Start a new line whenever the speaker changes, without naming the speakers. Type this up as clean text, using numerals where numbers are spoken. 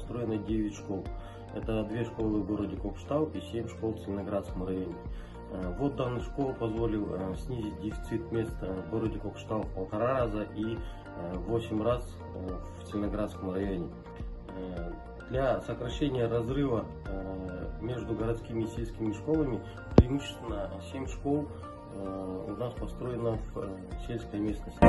построено 9 школ. Это 2 школы в городе Кокштау и 7 школ в Целиноградском районе. Вот данная школа позволил снизить дефицит мест в городе Кокштау в 1,5 раза и 8 раз в Целиноградском районе. Для сокращения разрыва между городскими и сельскими школами преимущественно 7 школ у нас построено в сельской местности.